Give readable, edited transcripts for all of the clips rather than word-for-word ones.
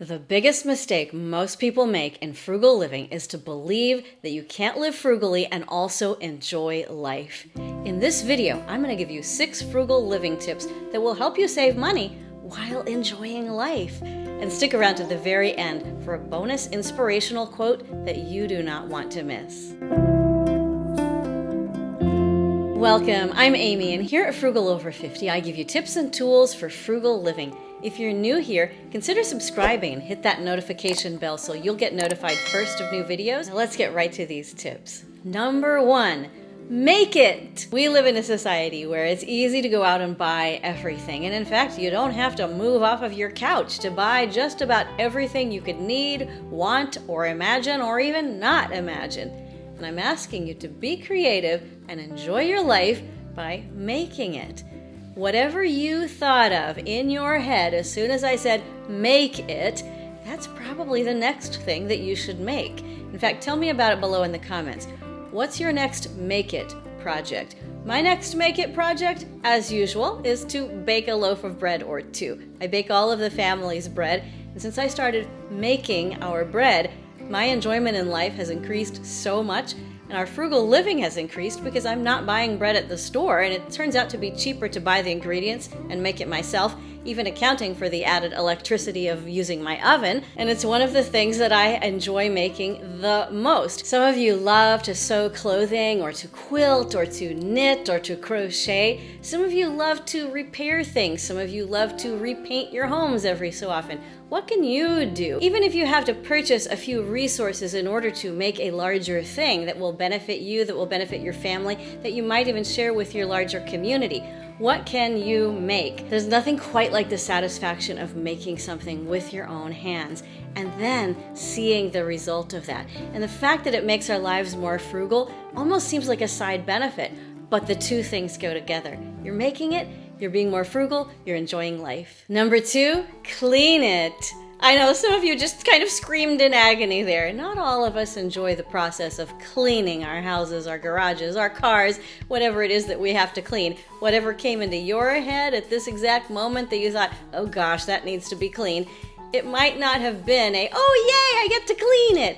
The biggest mistake most people make in frugal living is to believe that you can't live frugally and also enjoy life. In this video, I'm going to give you 6 frugal living tips that will help you save money while enjoying life. And stick around to the very end for a bonus inspirational quote that you do not want to miss. Welcome, I'm Amy, and here at Frugal Over 50, I give you tips and tools for frugal living. If you're new here, consider subscribing and hit that notification bell so you'll get notified first of new videos. Now let's get right to these tips. Number 1, make it! We live in a society where it's easy to go out and buy everything. And in fact, you don't have to move off of your couch to buy just about everything you could need, want, or imagine, or even not imagine. And I'm asking you to be creative and enjoy your life by making it. Whatever you thought of in your head as soon as I said make it, that's probably the next thing that you should make. In fact, tell me about it below in the comments. What's your next make it project? My next make it project, as usual, is to bake a loaf of bread or 2. I bake all of the family's bread, and since I started making our bread, my enjoyment in life has increased so much, and our frugal living has increased because I'm not buying bread at the store, and it turns out to be cheaper to buy the ingredients and make it myself, even accounting for the added electricity of using my oven. And it's one of the things that I enjoy making the most. Some of you love to sew clothing or to quilt or to knit or to crochet. Some of you love to repair things. Some of you love to repaint your homes every so often. What can you do? Even if you have to purchase a few resources in order to make a larger thing that will benefit you, that will benefit your family, that you might even share with your larger community, what can you make? There's nothing quite like the satisfaction of making something with your own hands and then seeing the result of that. And the fact that it makes our lives more frugal almost seems like a side benefit, but the two things go together. You're making it, you're being more frugal, you're enjoying life. Number 2, clean it. I know some of you just kind of screamed in agony there. Not all of us enjoy the process of cleaning our houses, our garages, our cars, whatever it is that we have to clean. Whatever came into your head at this exact moment that you thought, oh gosh, that needs to be cleaned, it might not have been a, oh yay, I get to clean it.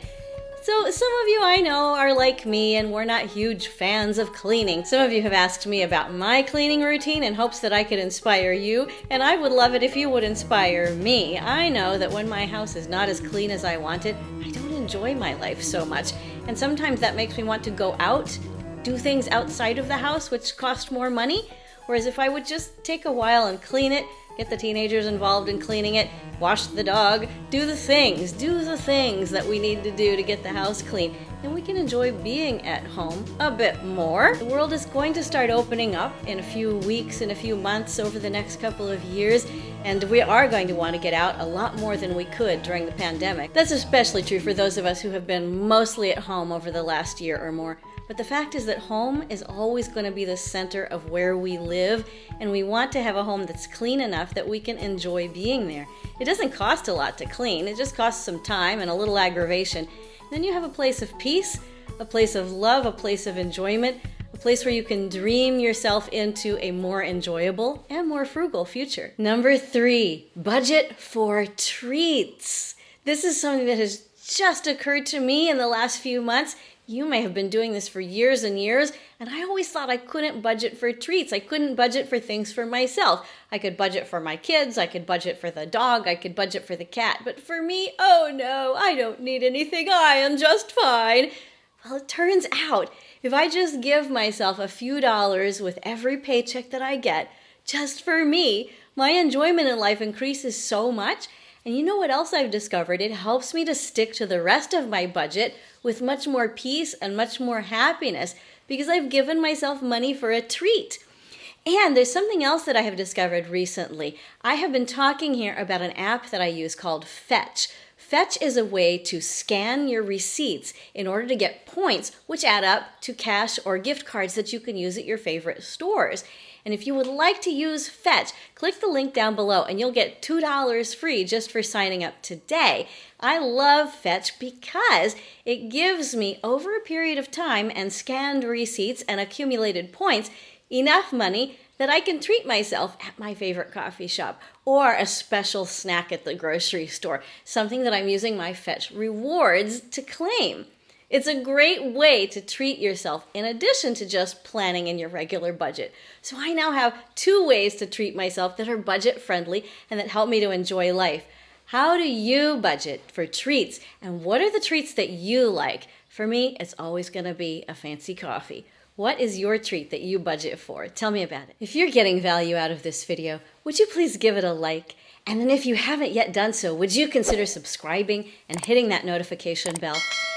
So some of you I know are like me and we're not huge fans of cleaning. Some of you have asked me about my cleaning routine in hopes that I could inspire you, and I would love it if you would inspire me. I know that when my house is not as clean as I want it, I don't enjoy my life so much. And sometimes that makes me want to go out, do things outside of the house which cost more money. Whereas if I would just take a while and clean it, get the teenagers involved in cleaning it, wash the dog, do the things that we need to do to get the house clean, then we can enjoy being at home a bit more. The world is going to start opening up in a few weeks, in a few months, over the next couple of years, and we are going to want to get out a lot more than we could during the pandemic. That's especially true for those of us who have been mostly at home over the last year or more. But the fact is that home is always going to be the center of where we live, and we want to have a home that's clean enough that we can enjoy being there. It doesn't cost a lot to clean, it just costs some time and a little aggravation. Then you have a place of peace, a place of love, a place of enjoyment, a place where you can dream yourself into a more enjoyable and more frugal future. Number 3, budget for treats. This is something that has just occurred to me in the last few months. You may have been doing this for years and years, and I always thought I couldn't budget for treats. I couldn't budget for things for myself. I could budget for my kids, I could budget for the dog, I could budget for the cat. But for me, oh no, I don't need anything. I am just fine. Well, it turns out, if I just give myself a few dollars with every paycheck that I get, just for me, my enjoyment in life increases so much. And you know what else I've discovered? It helps me to stick to the rest of my budget with much more peace and much more happiness because I've given myself money for a treat. And there's something else that I have discovered recently. I have been talking here about an app that I use called Fetch. Fetch is a way to scan your receipts in order to get points, which add up to cash or gift cards that you can use at your favorite stores. And if you would like to use Fetch, click the link down below and you'll get $2 free just for signing up today. I love Fetch because it gives me, over a period of time and scanned receipts and accumulated points, enough money that I can treat myself at my favorite coffee shop or a special snack at the grocery store, something that I'm using my Fetch rewards to claim. It's a great way to treat yourself in addition to just planning in your regular budget. So I now have 2 ways to treat myself that are budget friendly and that help me to enjoy life. How do you budget for treats? And what are the treats that you like? For me, it's always going to be a fancy coffee. What is your treat that you budget for? Tell me about it. If you're getting value out of this video, would you please give it a like? And then if you haven't yet done so, would you consider subscribing and hitting that notification bell?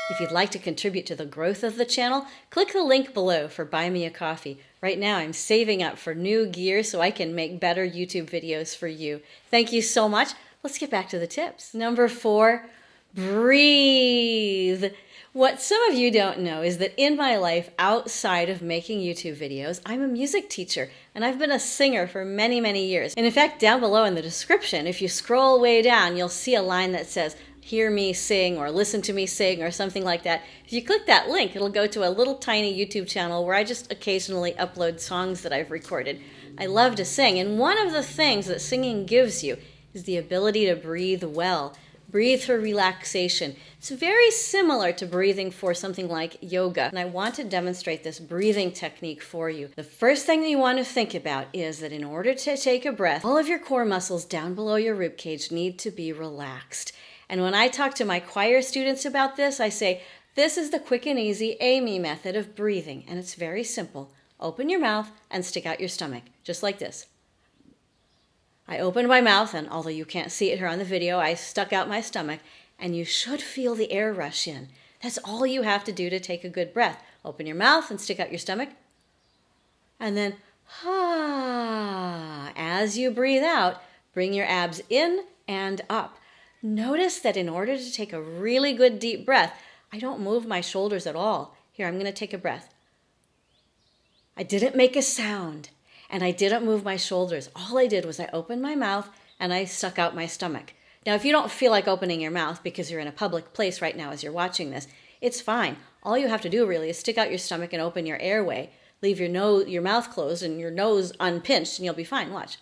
If you'd like to contribute to the growth of the channel, click the link below for Buy Me a Coffee. Right now, I'm saving up for new gear so I can make better YouTube videos for you. Thank you so much. Let's get back to the tips. Number 4, breathe. What some of you don't know is that in my life outside of making YouTube videos, I'm a music teacher and I've been a singer for many, many years. And in fact, down below in the description, if you scroll way down, you'll see a line that says, hear me sing or listen to me sing or something like that. If you click that link, it'll go to a little tiny YouTube channel where I just occasionally upload songs that I've recorded. I love to sing, and one of the things that singing gives you is the ability to breathe well. Breathe for relaxation. It's very similar to breathing for something like yoga, and I want to demonstrate this breathing technique for you. The first thing that you want to think about is that in order to take a breath, all of your core muscles down below your ribcage need to be relaxed. And when I talk to my choir students about this, I say, this is the quick and easy Amy method of breathing, and it's very simple. Open your mouth and stick out your stomach, just like this. I opened my mouth, and although you can't see it here on the video, I stuck out my stomach, and you should feel the air rush in. That's all you have to do to take a good breath. Open your mouth and stick out your stomach, and then, as you breathe out, bring your abs in and up. Notice that in order to take a really good deep breath, I don't move my shoulders at all. Here, I'm going to take a breath. I didn't make a sound. And I didn't move my shoulders. All I did was I opened my mouth and I stuck out my stomach. Now, if you don't feel like opening your mouth because you're in a public place right now as you're watching this, it's fine. All you have to do really is stick out your stomach and open your airway. Leave your mouth closed and your nose unpinched and you'll be fine. Watch.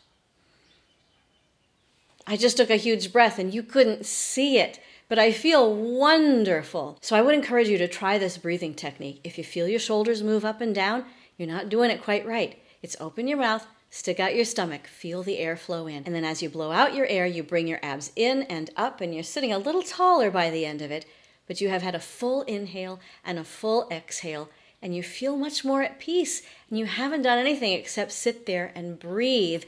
I just took a huge breath and you couldn't see it, but I feel wonderful. So I would encourage you to try this breathing technique. If you feel your shoulders move up and down, you're not doing it quite right. It's open your mouth, stick out your stomach, feel the air flow in. And then as you blow out your air, you bring your abs in and up, and you're sitting a little taller by the end of it, but you have had a full inhale and a full exhale, and you feel much more at peace, and you haven't done anything except sit there and breathe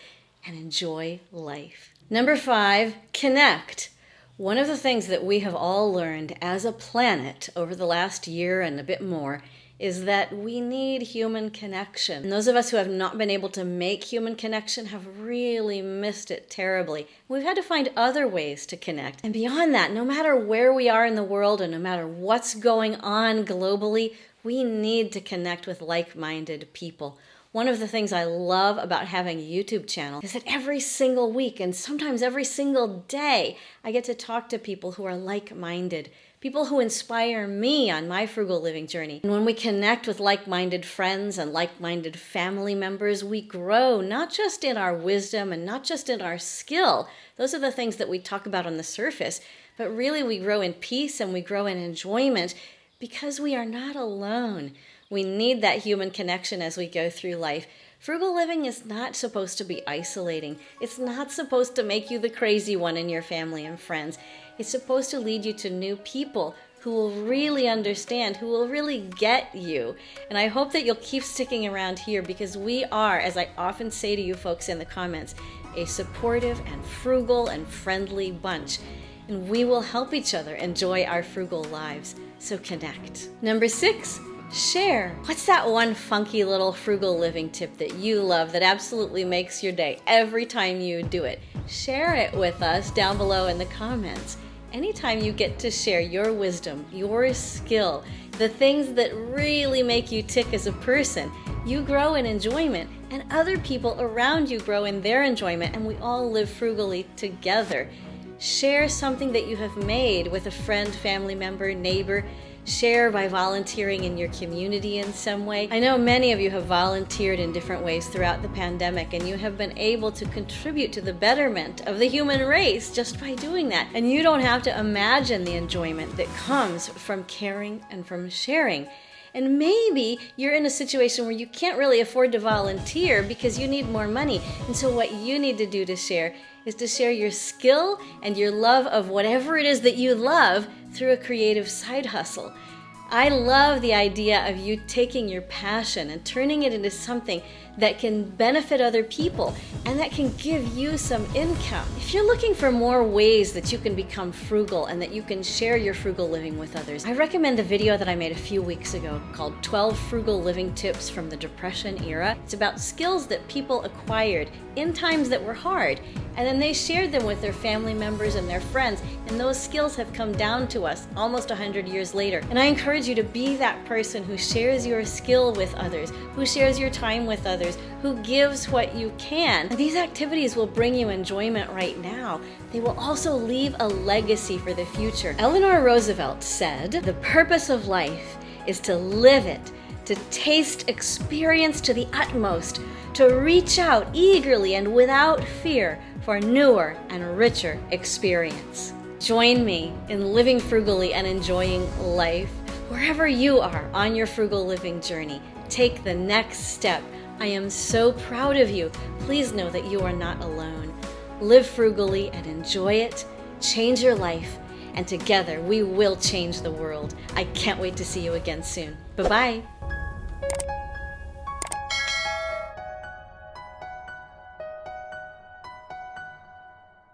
and enjoy life. Number 5, connect. One of the things that we have all learned as a planet over the last year and a bit more is that we need human connection. And those of us who have not been able to make human connection have really missed it terribly. We've had to find other ways to connect. And beyond that, no matter where we are in the world and no matter what's going on globally, we need to connect with like-minded people. One of the things I love about having a YouTube channel is that every single week and sometimes every single day, I get to talk to people who are like-minded, people who inspire me on my frugal living journey. And when we connect with like-minded friends and like-minded family members, we grow not just in our wisdom and not just in our skill. Those are the things that we talk about on the surface, but really we grow in peace and we grow in enjoyment because we are not alone. We need that human connection as we go through life. Frugal living is not supposed to be isolating. It's not supposed to make you the crazy one in your family and friends. It's supposed to lead you to new people who will really understand, who will really get you. And I hope that you'll keep sticking around here because we are, as I often say to you folks in the comments, a supportive and frugal and friendly bunch. And we will help each other enjoy our frugal lives. So connect. Number 6. Share. What's that one funky little frugal living tip that you love that absolutely makes your day every time you do it? Share it with us down below in the comments. Anytime you get to share your wisdom, your skill, the things that really make you tick as a person, you grow in enjoyment and other people around you grow in their enjoyment and we all live frugally together. Share something that you have made with a friend, family member, neighbor. Share by volunteering in your community in some way. I know many of you have volunteered in different ways throughout the pandemic, and you have been able to contribute to the betterment of the human race just by doing that. And you don't have to imagine the enjoyment that comes from caring and from sharing. And maybe you're in a situation where you can't really afford to volunteer because you need more money. And so what you need to do to share is to share your skill and your love of whatever it is that you love through a creative side hustle. I love the idea of you taking your passion and turning it into something that can benefit other people and that can give you some income. If you're looking for more ways that you can become frugal and that you can share your frugal living with others, I recommend a video that I made a few weeks ago called 12 Frugal Living Tips from the Depression Era. It's about skills that people acquired in times that were hard, and then they shared them with their family members and their friends, and those skills have come down to us almost 100 years later. And I encourage you to be that person who shares your skill with others, who shares your time with others, who gives what you can. And these activities will bring you enjoyment right now. They will also leave a legacy for the future. Eleanor Roosevelt said, "The purpose of life is to live it, to taste experience to the utmost, to reach out eagerly and without fear for newer and richer experience." Join me in living frugally and enjoying life. Wherever you are on your frugal living journey, take the next step. I am so proud of you. Please know that you are not alone. Live frugally and enjoy it. Change your life, and together we will change the world. I can't wait to see you again soon. Bye-bye.